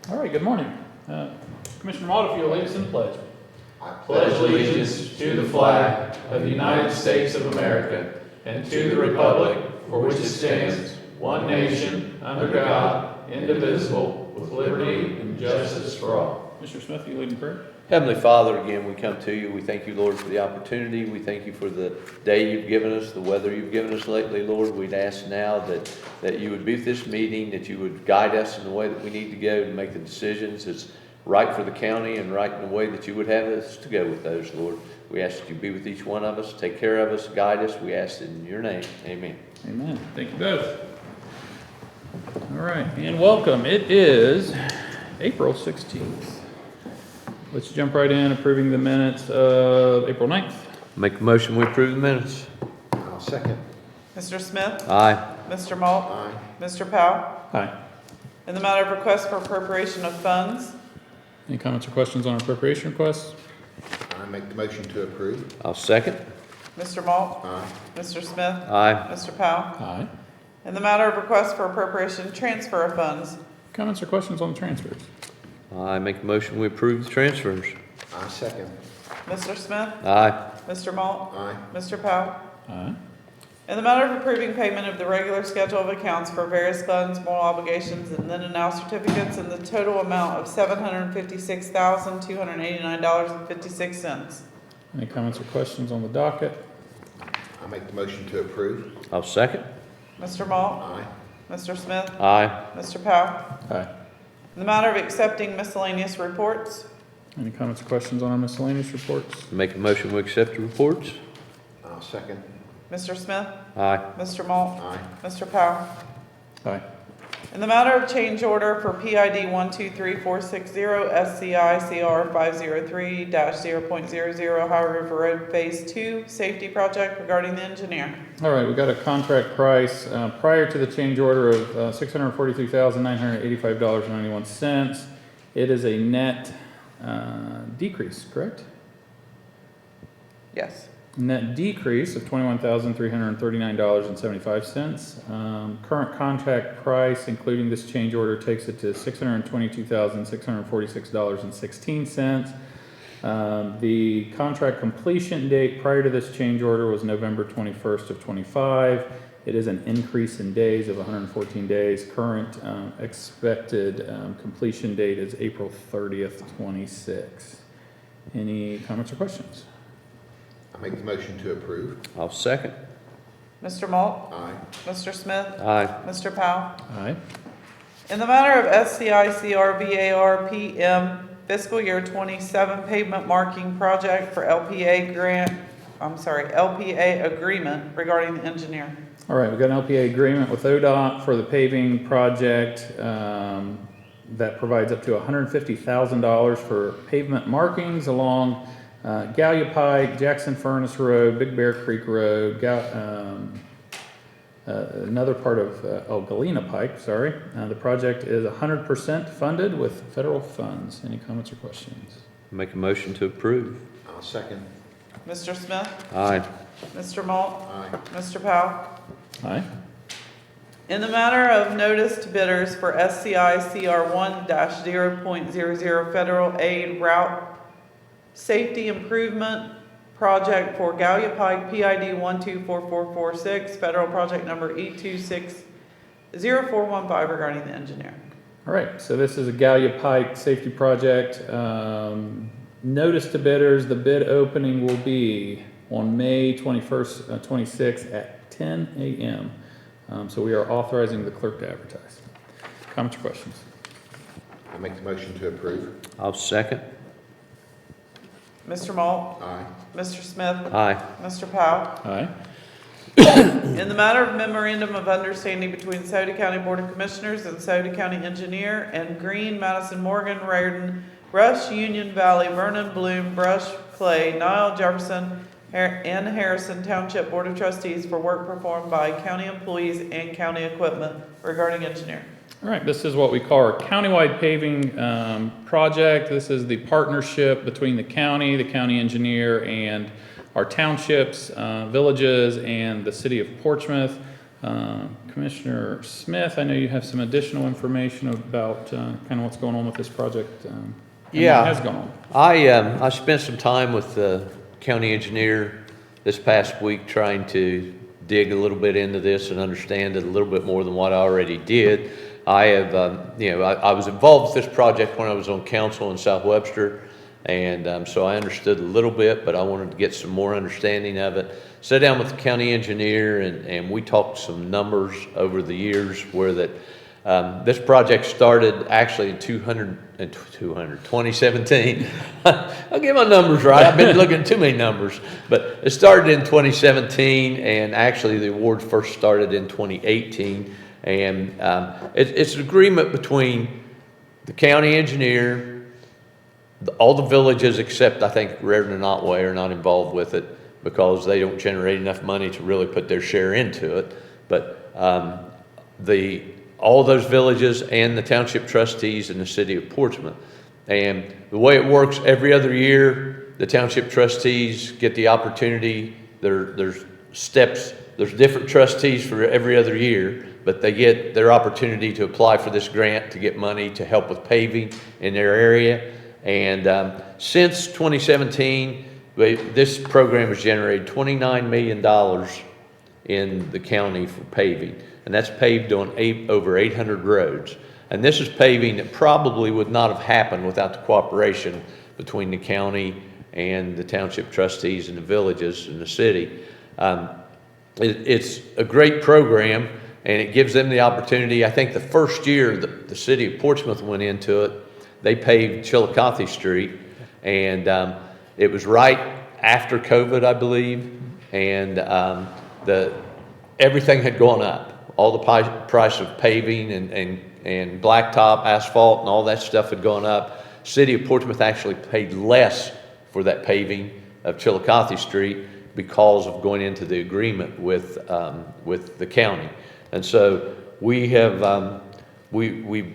All right, good morning. Commissioner Mott, if you'll lead us in the pledge. I pledge allegiance to the flag of the United States of America and to the republic for which it stands, one nation, under God, indivisible, with liberty and justice for all. Mr. Smith, you lead in prayer. Heavenly Father, again, we come to you. We thank you, Lord, for the opportunity. We thank you for the day you've given us, the weather you've given us lately, Lord. We'd ask now that you would be with this meeting, that you would guide us in the way that we need to go to make the decisions that's right for the county and right in the way that you would have us to go with those, Lord. We ask that you be with each one of us, take care of us, guide us. We ask it in your name. Amen. Amen. Thank you both. All right, and welcome. It is April 16th. Let's jump right in, approving the minutes of April 9th. Make a motion, we approve the minutes. I'll second. Mr. Smith? Aye. Mr. Malt? Aye. Mr. Powell? Aye. In the matter of request for appropriation of funds, Any comments or questions on appropriation requests? I make the motion to approve. I'll second. Mr. Malt? Aye. Mr. Smith? Aye. Mr. Powell? Aye. In the matter of request for appropriation transfer of funds, Comments or questions on the transfers? I make a motion, we approve the transfers. I second. Mr. Smith? Aye. Mr. Malt? Aye. Mr. Powell? Aye. In the matter of approving payment of the regular schedule of accounts for various funds, moral obligations, and then and now certificates in the total amount of $756,289.56. Any comments or questions on the docket? I make the motion to approve. I'll second. Mr. Malt? Aye. Mr. Smith? Aye. Mr. Powell? Aye. In the matter of accepting miscellaneous reports, Any comments or questions on our miscellaneous reports? Make a motion, we accept the reports. I'll second. Mr. Smith? Aye. Mr. Malt? Aye. Mr. Powell? Aye. In the matter of change order for PID 123460 SCI CR 503-0.00 High River Road Phase 2 Safety Project regarding the engineer. All right, we got a contract price prior to the change order of $643,985.91. It is a net decrease, correct? Yes. Net decrease of $21,339.75. Current contract price, including this change order, takes it to $622,646.16. The contract completion date prior to this change order was November 21st of 25. It is an increase in days of 114 days. Current expected completion date is April 30th, 26. Any comments or questions? I make the motion to approve. I'll second. Mr. Malt? Aye. Mr. Smith? Aye. Mr. Powell? Aye. In the matter of SCI CR VAR PM fiscal year 27 pavement marking project for LPA agreement regarding the engineer. All right, we've got an LPA agreement with ODOT for the paving project that provides up to $150,000 for pavement markings along Gallia Pike, Jackson Furnace Road, Big Bear Creek Road, another part of Galena Pike, sorry. The project is 100% funded with federal funds. Any comments or questions? Make a motion to approve. I'll second. Mr. Smith? Aye. Mr. Malt? Aye. Mr. Powell? Aye. In the matter of notice to bidders for SCI CR 1-0.00 federal aid route safety improvement project for Gallia Pike PID 124446, federal project number E260415 regarding the engineer. All right, so this is a Gallia Pike safety project. Notice to bidders, the bid opening will be on May 21st, 26 at 10 a.m. So we are authorizing the clerk to advertise. Comments or questions? I make the motion to approve. I'll second. Mr. Malt? Aye. Mr. Smith? Aye. Mr. Powell? Aye. In the matter of memorandum of understanding between Scioto County Board of Commissioners and Scioto County Engineer and Green, Madison, Morgan, Raritan, Rush, Union Valley, Vernon, Bloom, Brush, Clay, Nile, Jefferson, and Harrison Township Board of Trustees for work performed by county employees and county equipment regarding engineer. All right, this is what we call our countywide paving project. This is the partnership between the county engineer, and our townships, villages, and the city of Portsmouth. Commissioner Smith, I know you have some additional information about kind of what's going on with this project. And Yeah. what has gone on. I spent some time with the county engineer this past week trying to dig a little bit into this and understand it a little bit more than what I already did. I have, I was involved with this project when I was on council in South Webster, and so I understood a little bit, but I wanted to get some more understanding of it. Sat down with the county engineer, and we talked some numbers over the years where that this project started actually in 2017. I'll get my numbers right. I've been looking at too many numbers. But it started in 2017, and actually the award first started in 2018. And it's an agreement between the county engineer, all the villages except I think Raritan and Otway are not involved with it because they don't generate enough money to really put their share into it. But all those villages and the township trustees in the city of Portsmouth. And the way it works, every other year, the township trustees get the opportunity. There's steps, there's different trustees for every other year, but they get their opportunity to apply for this grant to get money to help with paving in their area. And since 2017, this program has generated $29 million in the county for paving. And that's paved on over 800 roads. And this is paving that probably would not have happened without the cooperation between the county and the township trustees and the villages and the city. It's a great program, and it gives them the opportunity. I think the first year the city of Portsmouth went into it, they paved Chillicothe Street, and it was right after COVID, I believe, and everything had gone up. All the price of paving and blacktop, asphalt, and all that stuff had gone up. City of Portsmouth actually paid less for that paving of Chillicothe Street because of going into the agreement with the county. And so we have we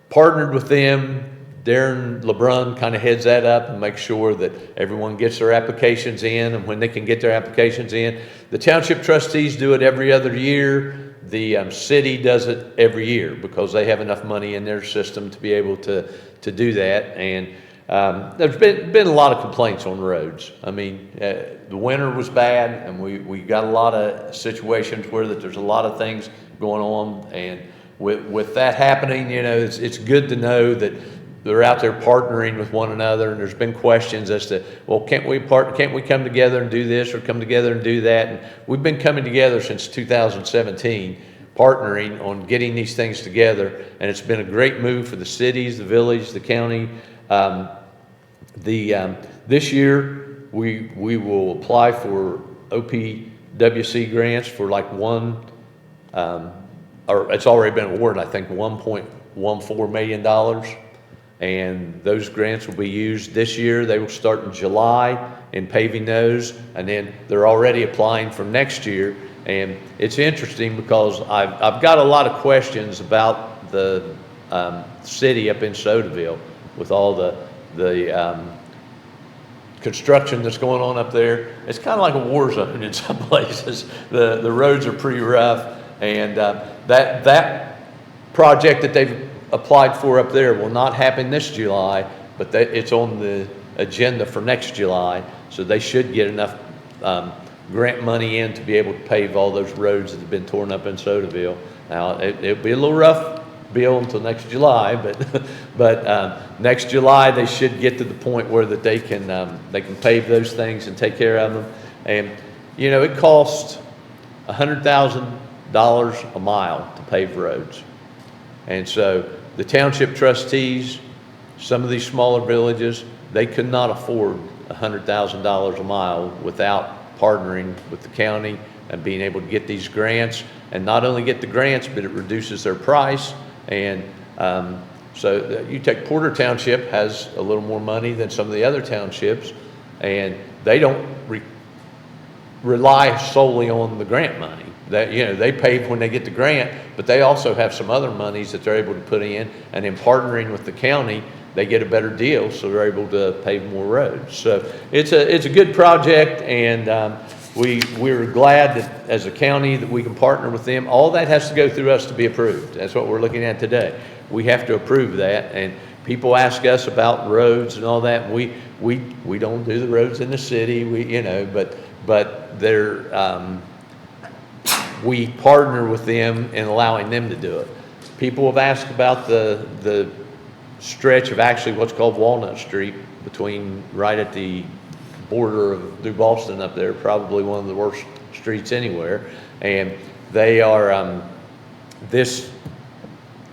partnered with them. Darren LeBrun kind of heads that up and makes sure that everyone gets their applications in, and when they can get their applications in. The township trustees do it every other year. The city does it every year because they have enough money in their system to be able to do that. And there's been a lot of complaints on roads. I mean, the winter was bad, and we got a lot of situations where that there's a lot of things going on. And with that happening, it's good to know that they're out there partnering with one another. And there's been questions as to, well, can't we come together and do this or come together and do that? And we've been coming together since 2017, partnering on getting these things together. And it's been a great move for the cities, the village, the county. This year, we will apply for OPWC grants for like or it's already been awarded, I think, $1.14 million. And those grants will be used this year. They will start in July in paving those, and then they're already applying for next year. And it's interesting because I've got a lot of questions about the city up in Sodaville with all the construction that's going on up there. It's kind of like a war zone in some places. The roads are pretty rough, and that project that they've applied for up there will not happen this July, but it's on the agenda for next July, so they should get enough grant money in to be able to pave all those roads that have been torn up in Sodaville. Now, it'll be a little rough, Bill, until next July, but next July they should get to the point where that they can pave those things and take care of them. And it costs $100,000 a mile to pave roads, and so the township trustees, some of these smaller villages, they could not afford $100,000 a mile without partnering with the county and being able to get these grants, and not only get the grants, but it reduces their price. And so you take Porter Township has a little more money than some of the other townships, and they don't rely solely on the grant money. They pave when they get the grant, but they also have some other monies that they're able to put in, and in partnering with the county, they get a better deal, so they're able to pave more roads. So it's a good project, and we're glad that as a county that we can partner with them. All that has to go through us to be approved. That's what we're looking at today. We have to approve that, and people ask us about roads and all that. We don't do the roads in the city, but we partner with them in allowing them to do it. People have asked about the stretch of actually what's called Walnut Street right at the border of New Boston up there, probably one of the worst streets anywhere. And they are, this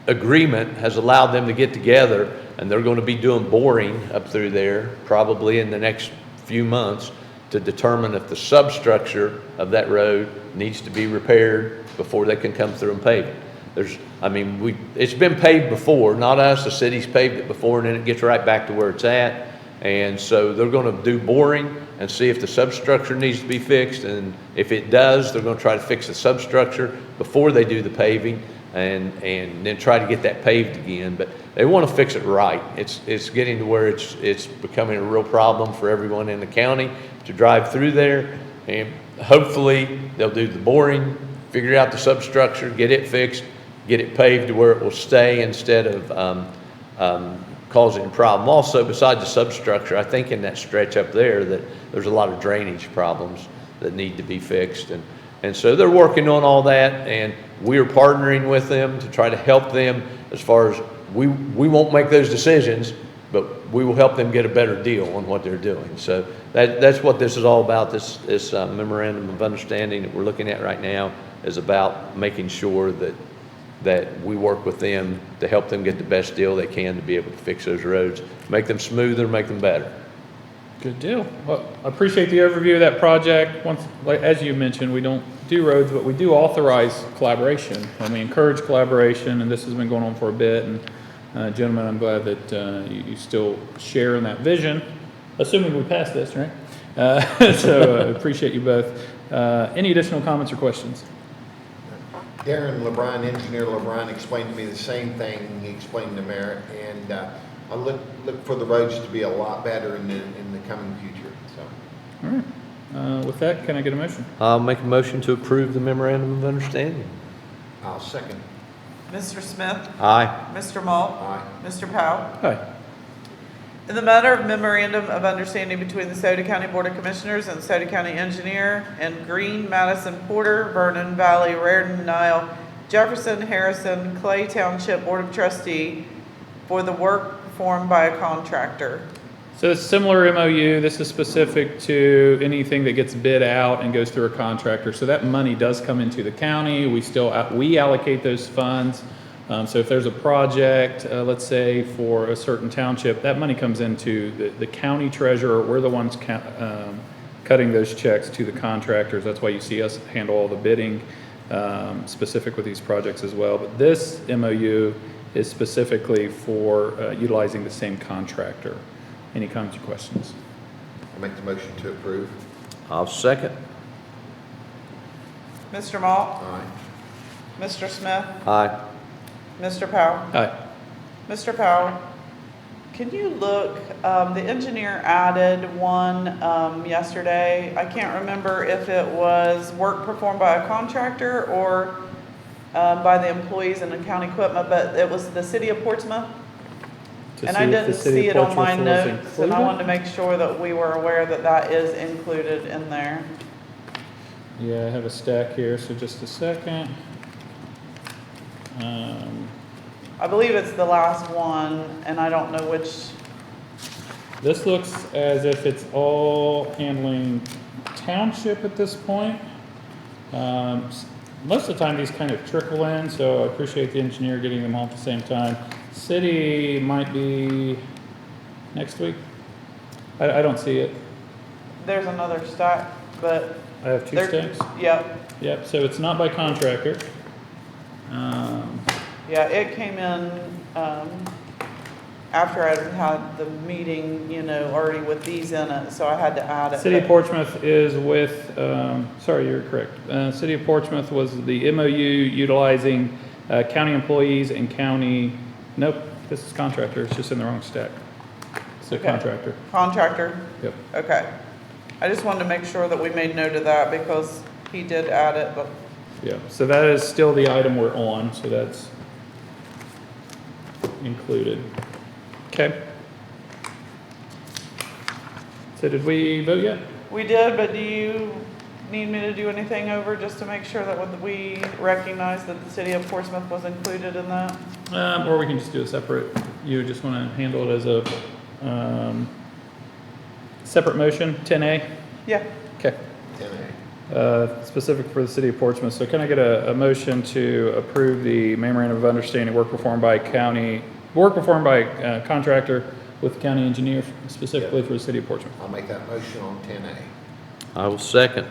agreement has allowed them to get together, and they're going to be doing boring up through there probably in the next few months to determine if the substructure of that road needs to be repaired before they can come through and pave it. It's been paved before, not us, the city's paved it before, and then it gets right back to where it's at. And so they're going to do boring and see if the substructure needs to be fixed, and if it does, they're going to try to fix the substructure before they do the paving, and then try to get that paved again. But they want to fix it right. It's getting to where it's becoming a real problem for everyone in the county to drive through there, and hopefully they'll do the boring, figure out the substructure, get it fixed, get it paved to where it will stay instead of causing a problem. Also, besides the substructure, I think in that stretch up there that there's a lot of drainage problems that need to be fixed. And so they're working on all that, and we're partnering with them to try to help them as far as we won't make those decisions, but we will help them get a better deal on what they're doing. So that's what this is all about. This memorandum of understanding that we're looking at right now is about making sure that we work with them to help them get the best deal they can to be able to fix those roads, make them smoother, make them better. Good deal. Well, I appreciate the overview of that project. As you mentioned, we don't do roads, but we do authorize collaboration, and we encourage collaboration, and this has been going on for a bit. And gentlemen, I'm glad that you still share in that vision, assuming we pass this, right? So appreciate you both. Any additional comments or questions? Darren LeBron, Engineer LeBron, explained to me the same thing he explained to Merritt, and I look for the roads to be a lot better in the coming future. So, All right. With that, can I get a motion? I'll make a motion to approve the memorandum of understanding. I'll second. Mr. Smith? Aye. Mr. Malt? Aye. Mr. Powell? Aye. In the matter of memorandum of understanding between the Scioto County Board of Commissioners and Scioto County Engineer and Green, Madison, Porter, Vernon, Valley, Raritan, Nile, Jefferson, Harrison, Clay Township Board of Trustee for the work performed by a contractor. So it's similar MOU. This is specific to anything that gets bid out and goes through a contractor. So that money does come into the county. We allocate those funds. So if there's a project, let's say for a certain township, that money comes into the county treasurer. We're the ones cutting those checks to the contractors. That's why you see us handle all the bidding, specific with these projects as well. But this MOU is specifically for utilizing the same contractor. Any comments or questions? I make the motion to approve. I'll second. Mr. Malt? Aye. Mr. Smith? Aye. Mr. Powell? Aye. Mr. Powell, can you look, the engineer added one yesterday. I can't remember if it was work performed by a contractor or by the employees and the county equipment, but it was the city of Portsmouth. And I didn't see it on my notes, and I wanted to make sure that we were aware that that is included in there. Yeah, I have a stack here, so just a second. I believe it's the last one, and I don't know which. This looks as if it's all handling township at this point. Most of the time these kind of trickle in, so I appreciate the engineer getting them all at the same time. City might be next week. I don't see it. There's another stack, but. I have two stacks. Yep. Yep, so it's not by contractor. Yeah, it came in, after I had the meeting, already with these in it, so I had to add it. City of Portsmouth is with, sorry, you're correct. City of Portsmouth was the MOU utilizing county employees and county, nope, this is contractor, it's just in the wrong stack. It's a Okay. contractor. Contractor? Yep. Okay. I just wanted to make sure that we made note of that because he did add it, but Yeah, so that is still the item we're on, so that's included. Okay. So did we vote yet? we did, but do you need me to do anything over just to make sure that we recognize that the city of Portsmouth was included in that? Or we can just do a separate, you just want to handle it as a separate motion, 10A? Yeah. Okay. 10A. Specific for the city of Portsmouth. So can I get a motion to approve the memorandum of understanding work performed by contractor with the county engineer specifically for the city of Portsmouth? I'll make that motion on 10A. I will second.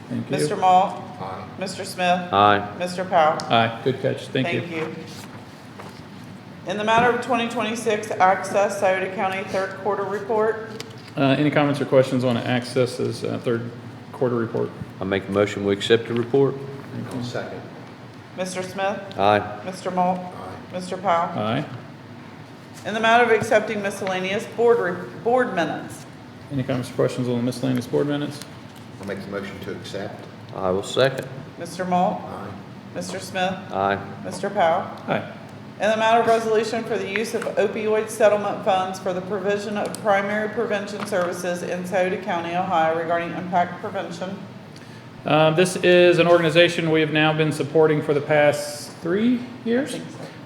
Thank you. Mr. Malt, Aye. Mr. Smith, Aye. Mr. Powell. Aye, good catch. Thank you. Thank you. In the matter of 2026 Access Sauter County Third Quarter Report, Any comments or questions on Access's third quarter report? I make a motion, we accept the report. I'll second. Mr. Smith, Aye. Mr. Malt, Aye. Mr. Powell. Aye. In the matter of accepting miscellaneous board minutes, Any comments or questions on the miscellaneous board minutes? I'll make the motion to accept. I will second. Mr. Malt, Aye. Mr. Smith, Aye. Mr. Powell. Aye. In the matter of resolution for the use of opioid settlement funds for the provision of primary prevention services in Sauter County, Ohio regarding impact prevention. This is an organization we have now been supporting for the past 3 years.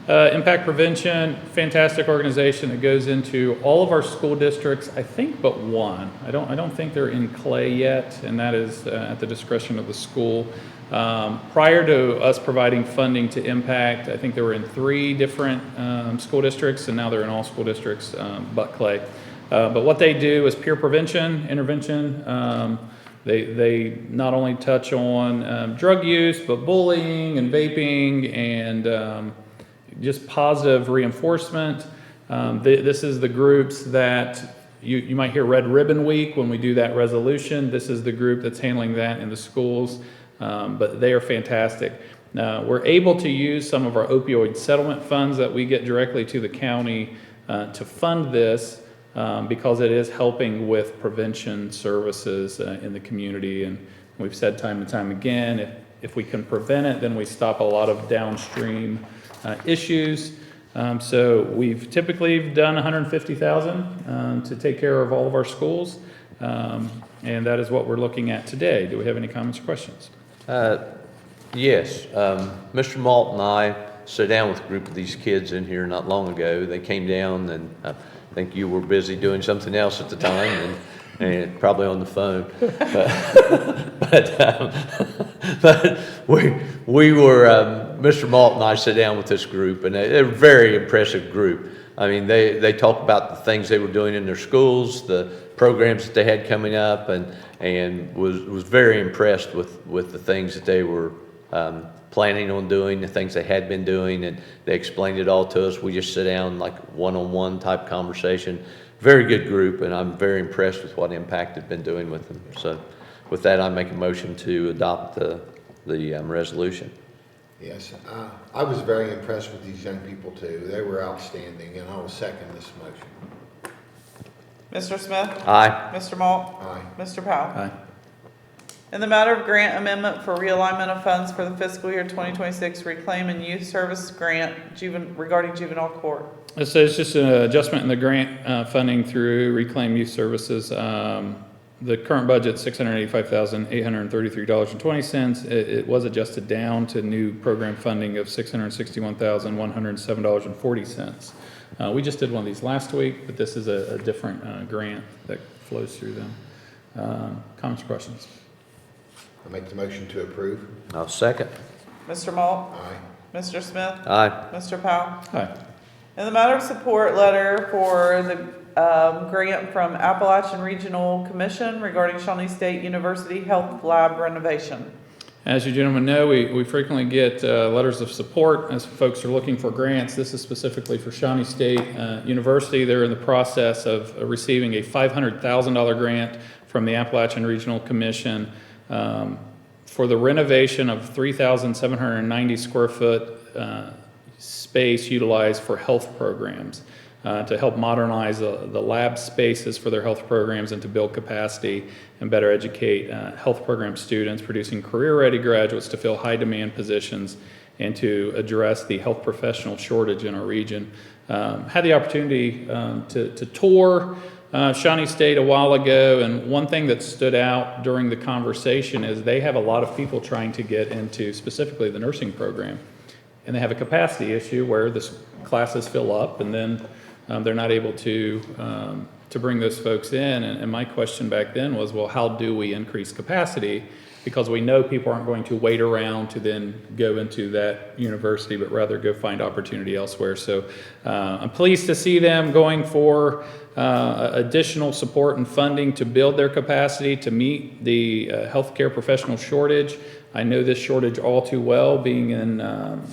Impact Prevention, fantastic organization that goes into all of our school districts, I think but one. I don't think they're in Clay yet, and that is at the discretion of the school. Prior to us providing funding to Impact, I think they were in 3 different school districts, and now they're in all school districts but Clay. But what they do is peer prevention, intervention. They not only touch on drug use, but bullying and vaping and just positive reinforcement. This is the groups that you might hear Red Ribbon Week when we do that resolution. This is the group that's handling that in the schools, but they are fantastic. We're able to use some of our opioid settlement funds that we get directly to the county to fund this because it is helping with prevention services in the community. And we've said time and time again, if we can prevent it, then we stop a lot of downstream issues. So we've typically done $150,000 to take care of all of our schools, and that is what we're looking at today. Do we have any comments or questions? Yes, Mr. Malt and I sat down with a group of these kids in here not long ago. They came down, and I think you were busy doing something else at the time, and probably on the phone. But we were, Mr. Malt and I sat down with this group, and they're a very impressive group. I mean, they talked about the things they were doing in their schools, the programs that they had coming up, and was very impressed with the things that they were planning on doing, the things they had been doing, and they explained it all to us. We just sit down like one-on-one type conversation. Very good group, and I'm very impressed with what Impact has been doing with them. So with that, I make a motion to adopt the resolution. Yes, I was very impressed with these young people too. They were outstanding, and I will second this motion. Mr. Smith, Aye. Mr. Malt, Aye. Mr. Powell. Aye. In the matter of grant amendment for realignment of funds for the fiscal year 2026 Reclaim and Youth Service Grant regarding juvenile court. So it's just an adjustment in the grant funding through Reclaim Youth Services. The current budget, $685,833.20. It was adjusted down to new program funding of $661,107.40. We just did one of these last week, but this is a different grant that flows through them. Comments or questions? I make the motion to approve. I'll second. Mr. Malt, Aye. Mr. Smith, Aye. Mr. Powell. Aye. In the matter of support letter for the grant from Appalachian Regional Commission regarding Shawnee State University Health Lab renovation. As you gentlemen know, we frequently get letters of support as folks are looking for grants. This is specifically for Shawnee State University. They're in the process of receiving a $500,000 grant from the Appalachian Regional Commission for the renovation of 3,790 square foot space utilized for health programs. to help modernize the lab spaces for their health programs and to build capacity and better educate health program students, producing career-ready graduates to fill high-demand positions and to address the health professional shortage in our region. Had the opportunity to tour Shawnee State a while ago, and one thing that stood out during the conversation is they have a lot of people trying to get into specifically the nursing program, and they have a capacity issue where the classes fill up and then they're not able to bring those folks in. And my question back then was, well, how do we increase capacity? Because we know people aren't going to wait around to then go into that university, but rather go find opportunity elsewhere. So I'm pleased to see them going for additional support and funding to build their capacity to meet the healthcare professional shortage. I know this shortage all too well, being in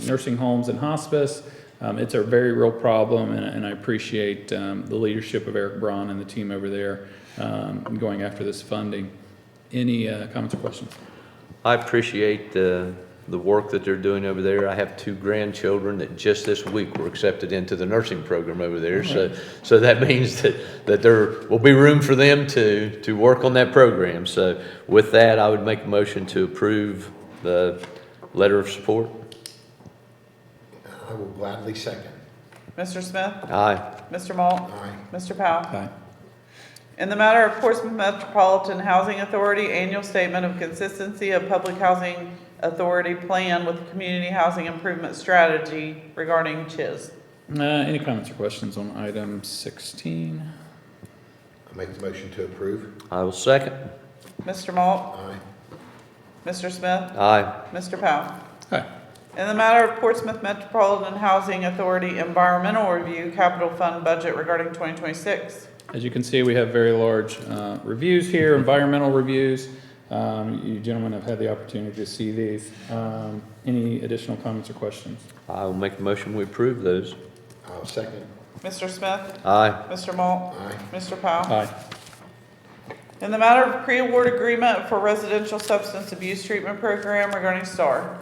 nursing homes and hospice. It's a very real problem, and I appreciate the leadership of Eric Braun and the team over there going after this funding. Any comments or questions? I appreciate the work that they're doing over there. I have 2 grandchildren that just this week were accepted into the nursing program over there. So that means that there will be room for them to work on that program. So with that, I would make a motion to approve the letter of support. I will gladly second. Mr. Smith? Aye. Mr. Malt? Aye. Mr. Powell? Aye. In the matter of Portsmouth Metropolitan Housing Authority Annual Statement of Consistency of Public Housing Authority Plan with Community Housing Improvement Strategy regarding CHIS. Any comments or questions on item 16? I make the motion to approve. I will second. Mr. Malt? Aye. Mr. Smith? Aye. Mr. Powell? Aye. In the matter of Portsmouth Metropolitan Housing Authority Environmental Review Capital Fund Budget regarding 2026. As you can see, we have very large reviews here, environmental reviews. You gentlemen have had the opportunity to see these. Any additional comments or questions? I will make a motion we approve those. I'll second. Mr. Smith? Aye. Mr. Malt? Aye. Mr. Powell? Aye. In the matter of pre-award agreement for residential substance abuse treatment program regarding STAR.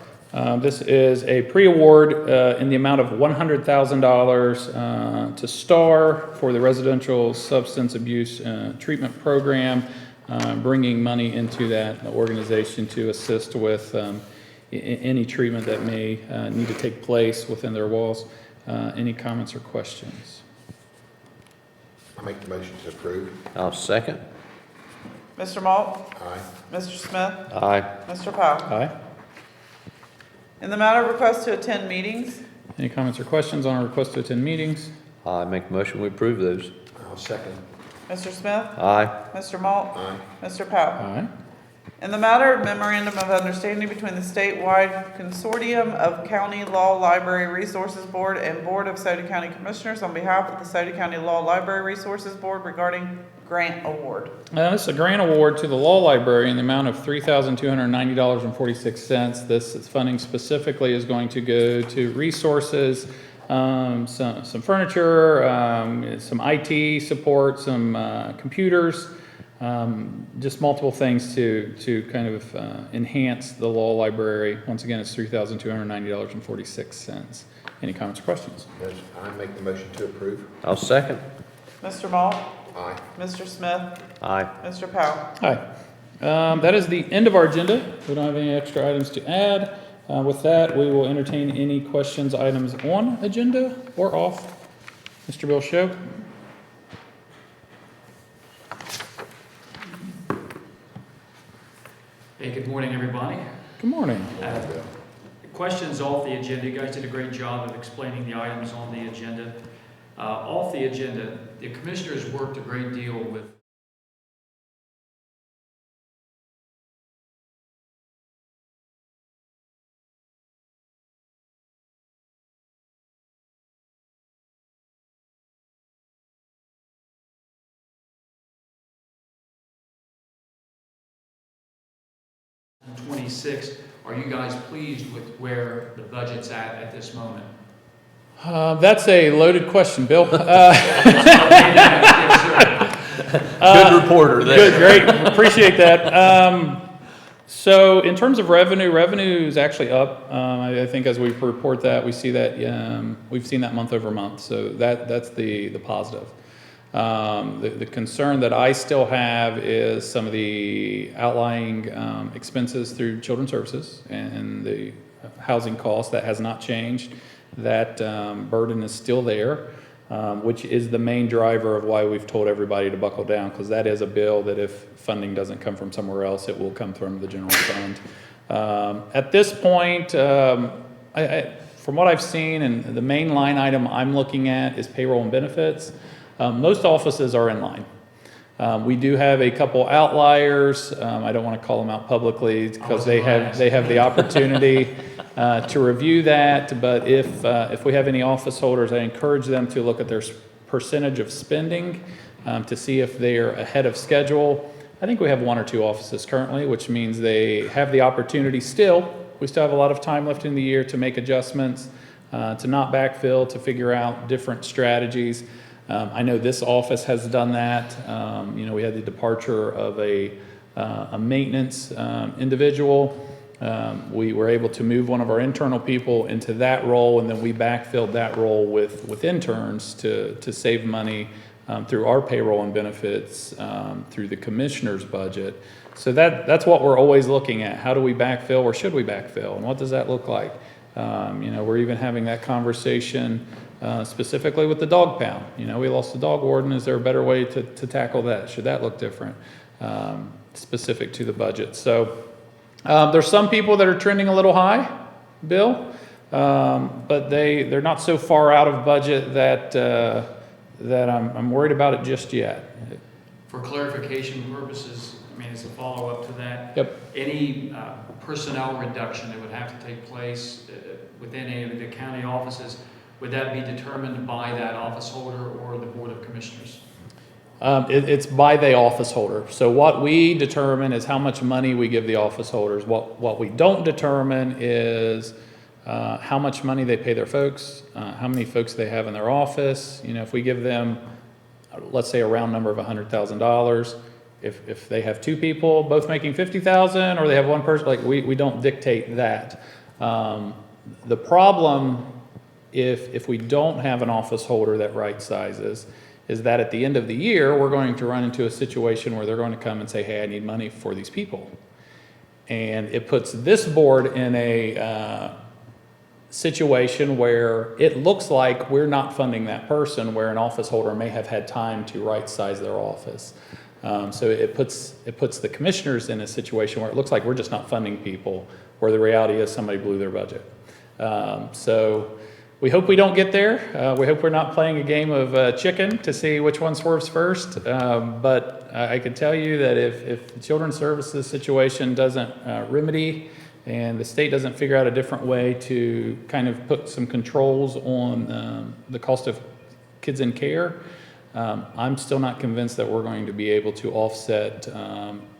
This is a pre-award in the amount of $100,000 to STAR for the residential substance abuse treatment program, bringing money into that organization to assist with any treatment that may need to take place within their walls. Any comments or questions? I make the motion to approve. I'll second. Mr. Malt? Aye. Mr. Smith? Aye. Mr. Powell? Aye. In the matter of request to attend meetings. Any comments or questions on a request to attend meetings? I make a motion we approve those. I'll second. Mr. Smith? Aye. Mr. Malt? Aye. Mr. Powell? Aye. In the matter of memorandum of understanding between the statewide consortium of County Law Library Resources Board and Board of Sauter County Commissioners on behalf of the Sauter County Law Library Resources Board regarding grant award. This is a grant award to the Law Library in the amount of $3,290.46. This funding specifically is going to go to resources, some furniture, some IT support, some computers, just multiple things to kind of enhance the Law Library. Once again, it's $3,290.46. Any comments or questions? Yes, I make the motion to approve. I'll second. Mr. Malt? Aye. Mr. Smith? Aye. Mr. Powell? Hi. That is the end of our agenda. We don't have any extra items to add. With that, we will entertain any questions, items on agenda or off. Mr. Bill Show. Hey, good morning, everybody. Good morning. Questions off the agenda. You guys did a great job of explaining the items on the agenda. Off the agenda, the commissioners worked a great deal with '26. Are you guys pleased with where the budget's at this moment? That's a loaded question, Bill. Good reporter there. Good, great. Appreciate that. So in terms of revenue is actually up. I think as we report that, we see that, we've seen that month over month. So that's the positive. The concern that I still have is some of the outlying expenses through Children's Services and the housing cost. That has not changed. That burden is still there, which is the main driver of why we've told everybody to buckle down, because that is a bill that if funding doesn't come from somewhere else, it will come from the general fund. At this point, from what I've seen, and the main line item I'm looking at is payroll and benefits. Most offices are in line. We do have a couple outliers. I don't want to call them out publicly because they have the opportunity to review that. But if we have any office holders, I encourage them to look at their percentage of spending to see if they're ahead of schedule. I think we have 1 or 2 offices currently, which means they have the opportunity still. We still have a lot of time left in the year to make adjustments, to not backfill, to figure out different strategies. I know this office has done that. We had the departure of a maintenance individual. We were able to move one of our internal people into that role, and then we backfilled that role with interns to save money through our payroll and benefits through the commissioner's budget. So that's what we're always looking at. How do we backfill, or should we backfill, and what does that look like? We're even having that conversation specifically with the dog pound. We lost the dog warden. Is there a better way to tackle that? Should that look different, specific to the budget? So there's some people that are trending a little high, Bill, but they're not so far out of budget that I'm worried about it just yet. For clarification purposes, as a follow-up to that. Yep. Any personnel reduction that would have to take place within any of the county offices, would that be determined by that office holder or the Board of Commissioners? It's by the office holder. So what we determine is how much money we give the office holders. What we don't determine is how much money they pay their folks, how many folks they have in their office. If we give them, let's say, a round number of $100,000, if they have 2 people both making $50,000, or they have 1 person, we don't dictate that. The problem, if we don't have an office holder that right sizes, is that at the end of the year, we're going to run into a situation where they're going to come and say, hey, I need money for these people. And it puts this board in a situation where it looks like we're not funding that person, where an office holder may have had time to right size their office. So it puts the commissioners in a situation where it looks like we're just not funding people, where the reality is somebody blew their budget. So we hope we don't get there. We hope we're not playing a game of chicken to see which one swerves first. But I can tell you that if the Children's Services situation doesn't remedy, and the state doesn't figure out a different way to kind of put some controls on the cost of kids in care, I'm still not convinced that we're going to be able to offset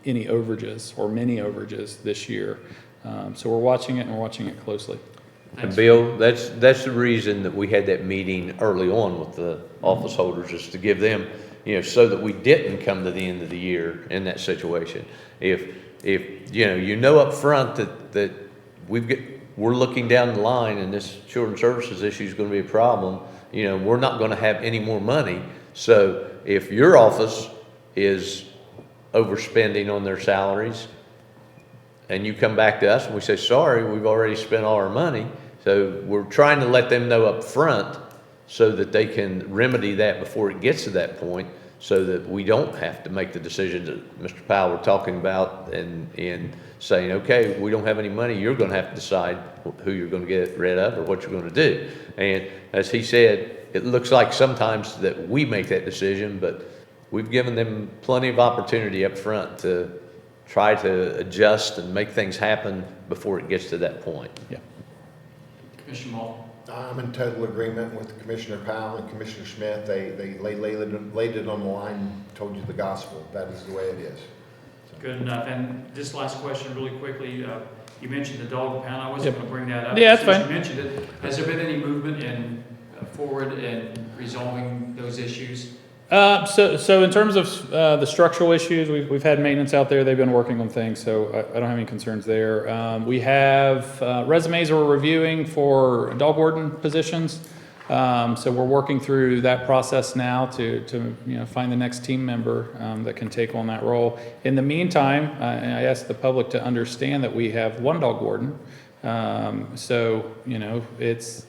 any overages or many overages this year. So we're watching it, and we're watching it closely. And Bill, that's the reason that we had that meeting early on with the office holders, is to give them, so that we didn't come to the end of the year in that situation. If up front that we're looking down the line and this Children's Services issue is going to be a problem, we're not going to have any more money. So if your office is overspending on their salaries, and you come back to us and we say, sorry, we've already spent all our money. So we're trying to let them know up front so that they can remedy that before it gets to that point, so that we don't have to make the decisions that Mr. Powell were talking about and saying, okay, we don't have any money, you're going to have to decide who you're going to get rid of or what you're going to do. And as he said, it looks like sometimes that we make that decision, but we've given them plenty of opportunity up front to try to adjust and make things happen before it gets to that point. Yeah. Commissioner Mall? I'm in total agreement with Commissioner Powell and Commissioner Smith. They laid it on the line, told you the gospel. That is the way it is. Good enough. And this last question really quickly, you mentioned the dog pound. I wasn't going to bring that up. Yeah, that's Since fine. You mentioned it. Has there been any movement forward in resolving those issues? So in terms of the structural issues, we've had maintenance out there. They've been working on things, so I don't have any concerns there. We have resumes we're reviewing for dog warden positions. So we're working through that process now to find the next team member that can take on that role. In the meantime, I ask the public to understand that we have one dog warden. So it's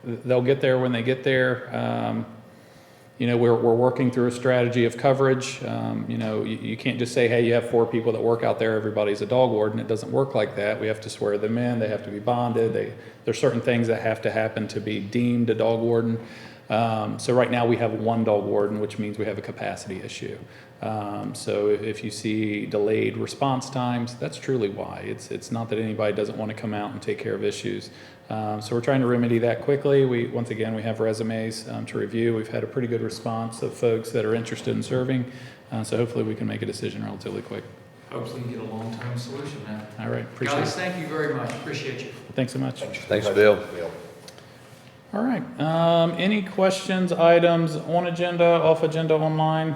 they'll get there when they get there. We're working through a strategy of coverage. You can't just say, hey, you have 4 people that work out there, everybody's a dog warden. It doesn't work like that. We have to swear them in. They have to be bonded. There's certain things that have to happen to be deemed a dog warden. So right now we have one dog warden, which means we have a capacity issue. So if you see delayed response times, that's truly why. It's not that anybody doesn't want to come out and take care of issues. So we're trying to remedy that quickly. Once again, we have resumes to review. We've had a pretty good response of folks that are interested in serving. So hopefully we can make a decision relatively quick. Hopefully you get a long-term solution, man. All right, appreciate Guys, it. thank you very much. Appreciate you. Thanks so much. Thanks, Bill. All right, any questions, items on agenda, off agenda, online?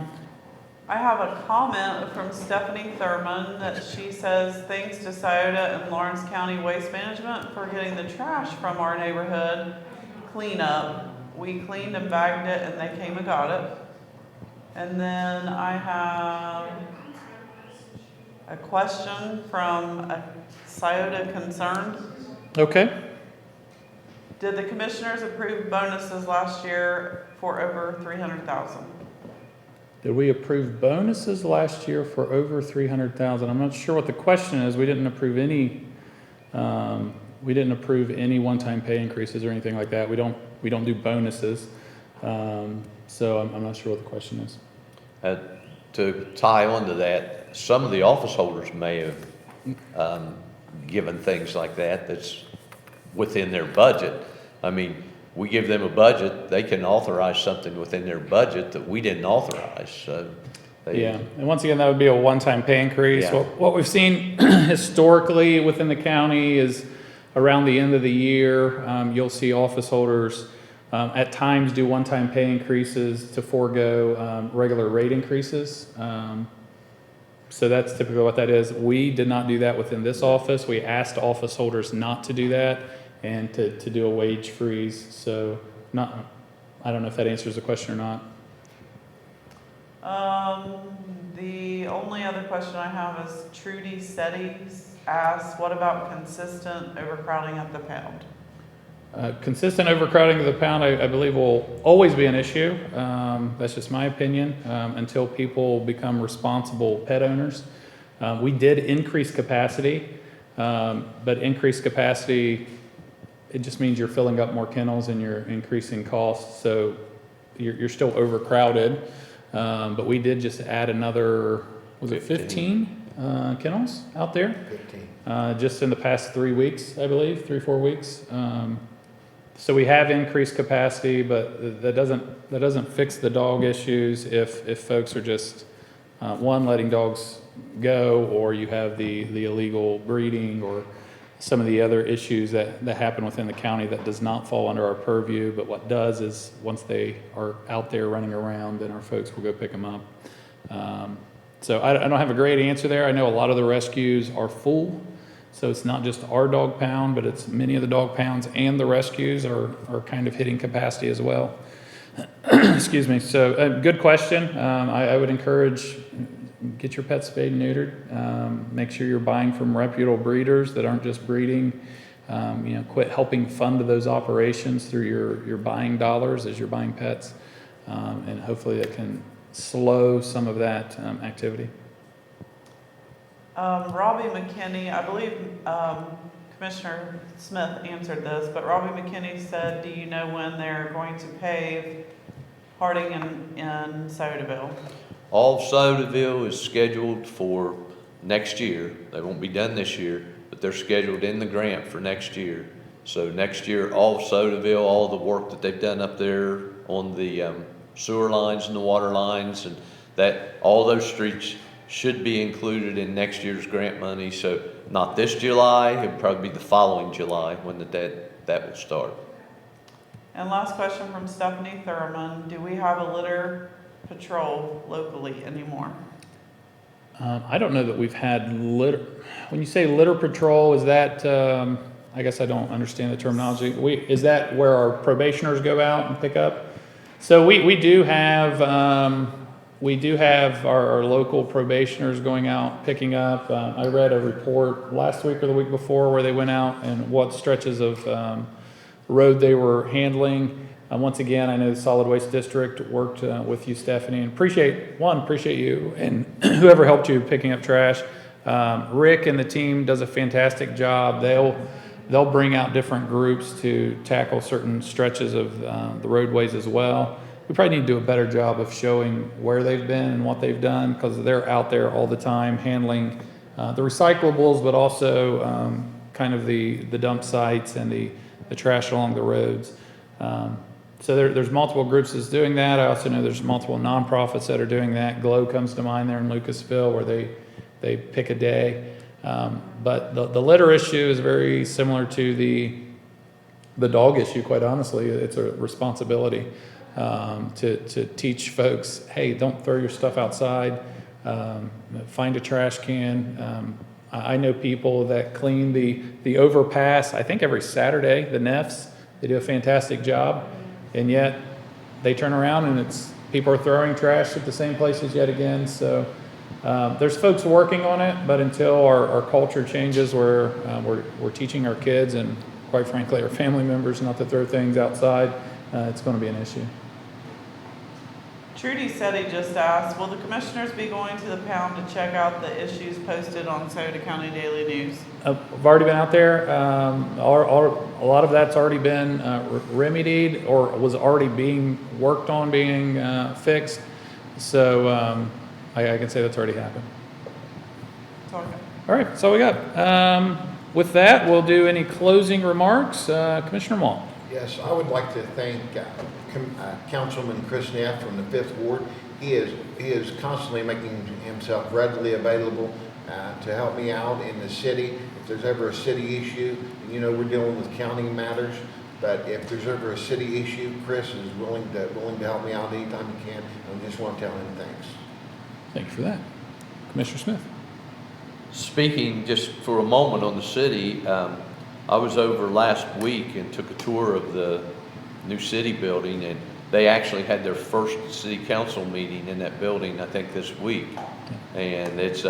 I have a comment from Stephanie Thurman that she says, thanks to Scioto and Lawrence County Waste Management for getting the trash from our neighborhood cleanup. We cleaned and bagged it and they came and got it. And then I have a question from a Scioto concerned. Okay. Did the commissioners approve bonuses last year for over 300,000? Did we approve bonuses last year for over 300,000? I'm not sure what the question is. We didn't approve any one-time pay increases or anything like that. We don't do bonuses. So I'm not sure what the question is. To tie on to that, some of the office holders may have given things like that's within their budget. I mean, we give them a budget, they can authorize something within their budget that we didn't authorize, so. Yeah, and once again, that would be a one-time pay increase. Yeah. What we've seen historically within the county is around the end of the year, you'll see office holders at times do one-time pay increases to forego regular rate increases. So that's typically what that is. We did not do that within this office. We asked office holders not to do that and to do a wage freeze. So I don't know if that answers the question or not. The only other question I have is Trudy Settings asks, what about consistent overcrowding at the pound? Consistent overcrowding of the pound, I believe, will always be an issue. That's just my opinion, until people become responsible pet owners. We did increase capacity, but increased capacity, it just means you're filling up more kennels and you're increasing costs. So you're still overcrowded. But we did just add another, was it 15 kennels out there? 15. Just in the past 3 weeks, I believe, 3-4 weeks. So we have increased capacity, but that doesn't fix the dog issues if folks are just letting dogs go, or you have the illegal breeding or some of the other issues that happen within the county that does not fall under our purview. But what does is once they are out there running around, then our folks will go pick them up. So I don't have a great answer there. I know a lot of the rescues are full. So it's not just our dog pound, but it's many of the dog pounds and the rescues are kind of hitting capacity as well. Excuse me. So good question. I would encourage, get your pet spayed and neutered. Make sure you're buying from reputable breeders that aren't just breeding. Quit helping fund those operations through your buying dollars as you're buying pets. And hopefully that can slow some of that activity. Robbie McKinney, I believe Commissioner Smith answered this, but Robbie McKinney said, do you know when they're going to pave Harding in Sodaville? All of Sodaville is scheduled for next year. They won't be done this year, but they're scheduled in the grant for next year. So next year, all of Sodaville, all the work that they've done up there on the sewer lines and the water lines, and that all those streets should be included in next year's grant money. So not this July, it'll probably be the following July when that will start. And last question from Stephanie Thurman. Do we have a litter patrol locally anymore? I don't know that we've had litter. When you say litter patrol, is that, I guess I don't understand the terminology. Is that where our probationers go out and pick up? So we do have our local probationers going out, picking up. I read a report last week or the week before where they went out and what stretches of road they were handling. Once again, I know the Solid Waste District worked with you, Stephanie, and appreciate you and whoever helped you picking up trash. Rick and the team does a fantastic job. They'll bring out different groups to tackle certain stretches of the roadways as well. We probably need to do a better job of showing where they've been and what they've done, because they're out there all the time handling the recyclables, but also kind of the dump sites and the trash along the roads. So there's multiple groups that's doing that. I also know there's multiple nonprofits that are doing that. Glow comes to mind there in Lucasville, where they pick a day. But the litter issue is very similar to the dog issue, quite honestly. It's a responsibility to teach folks, hey, don't throw your stuff outside. Find a trash can. I know people that clean the overpass, I think every Saturday, the Neffs. They do a fantastic job. And yet they turn around and people are throwing trash at the same places yet again. So there's folks working on it, but until our culture changes, where we're teaching our kids and quite frankly our family members not to throw things outside, it's going to be an issue. Trudy said he just asked, will the commissioners be going to the pound to check out the issues posted on Scioto County Daily News? I've already been out there. A lot of that's already been remedied or was already being worked on, being fixed. So I can say that's already happened. Okay. All right, that's all we got. With that, we'll do any closing remarks. Commissioner Malt. Yes, I would like to thank Councilman Chris Neff from the 5th Ward. He is constantly making himself readily available to help me out in the city. If there's ever a city issue, you know, we're dealing with county matters, but if there's ever a city issue, Chris is willing to help me out anytime he can. I just want to tell him thanks. Thank you for that. Commissioner Smith. Speaking just for a moment on the city, I was over last week and took a tour of the new city building, and they actually had their first city council meeting in that building, I think this week. And it's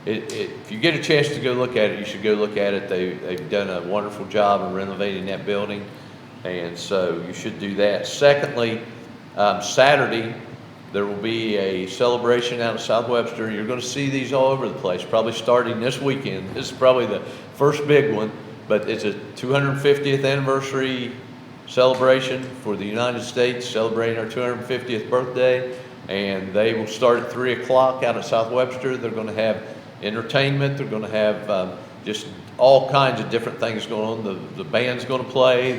if you get a chance to go look at it, you should go look at it. They've done a wonderful job of renovating that building, and so you should do that. Secondly, Saturday there will be a celebration out of South Webster. You're going to see these all over the place, probably starting this weekend. This is probably the first big one, but it's a 250th anniversary celebration for the United States, celebrating our 250th birthday, and they will start at 3 o'clock out at South Webster. They're going to have entertainment. They're going to have just all kinds of different things going on. The band's going to play.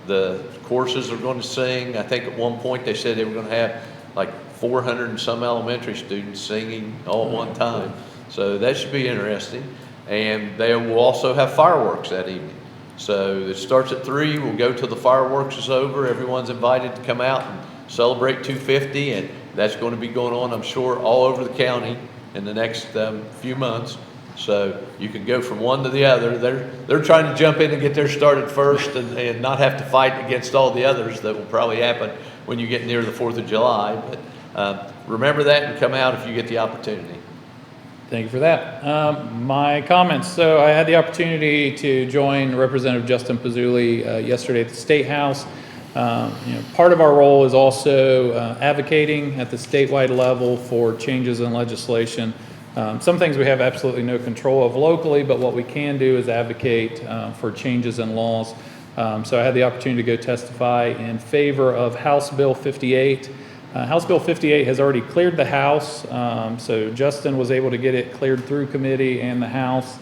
The choruses are going to sing. I think at one point they said they were going to have like 400 and some elementary students singing all at one time. So that should be interesting. And they will also have fireworks that evening. So it starts at 3, we'll go till the fireworks is over. Everyone's invited to come out and celebrate 250, and that's going to be going on, I'm sure, all over the county in the next few months. So you can go from one to the other. They're trying to jump in and get theirs started first and not have to fight against all the others that will probably happen when you get near the 4th of July. But remember that and come out if you get the opportunity. Thank you for that. My comments. So I had the opportunity to join Representative Justin Pizzulli yesterday at the State House. Part of our role is also advocating at the statewide level for changes in legislation. Some things we have absolutely no control of locally, but what we can do is advocate for changes in laws. So I had the opportunity to go testify in favor of House Bill 58. House Bill 58 has already cleared the House, so Justin was able to get it cleared through committee and the House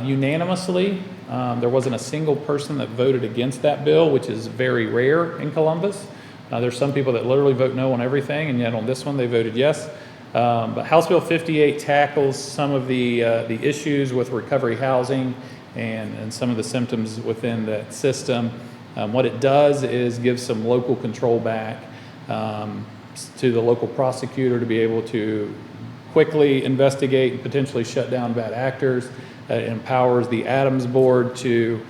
unanimously. There wasn't a single person that voted against that bill, which is very rare in Columbus. There's some people that literally vote no on everything, and yet on this one they voted yes. But House Bill 58 tackles some of the issues with recovery housing and some of the symptoms within that system. What it does is give some local control back to the local prosecutor to be able to quickly investigate and potentially shut down bad actors. It empowers the Adams Board to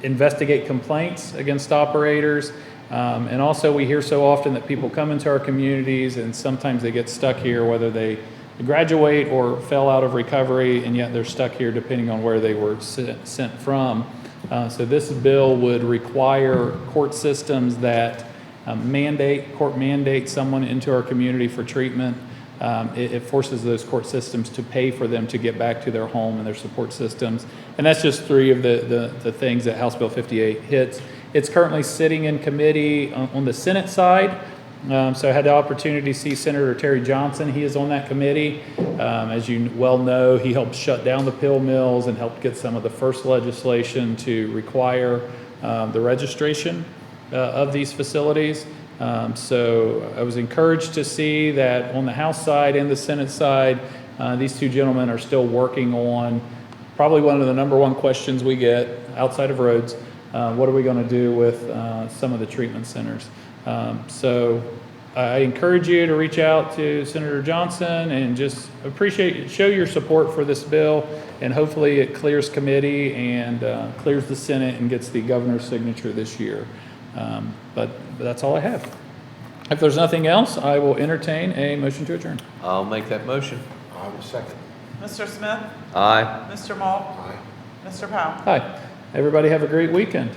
investigate complaints against operators. And also we hear so often that people come into our communities and sometimes they get stuck here, whether they graduate or fell out of recovery, and yet they're stuck here depending on where they were sent from. So this bill would require court systems that court mandate someone into our community for treatment. It forces those court systems to pay for them to get back to their home and their support systems. And that's just three of the things that House Bill 58 hits. It's currently sitting in committee on the Senate side. So I had the opportunity to see Senator Terry Johnson. He is on that committee. As you well know, he helped shut down the pill mills and helped get some of the first legislation to require the registration of these facilities. So I was encouraged to see that on the House side and the Senate side, these two gentlemen are still working on probably one of the number one questions we get outside of roads. What are we going to do with some of the treatment centers? So I encourage you to reach out to Senator Johnson and just show your support for this bill, and hopefully it clears committee and clears the Senate and gets the governor's signature this year. But that's all I have. If there's nothing else, I will entertain a motion to adjourn. I'll make that motion. I will second. Mr. Smith? Aye. Mr. Maul? Aye. Mr. Powell? Hi, everybody have a great weekend.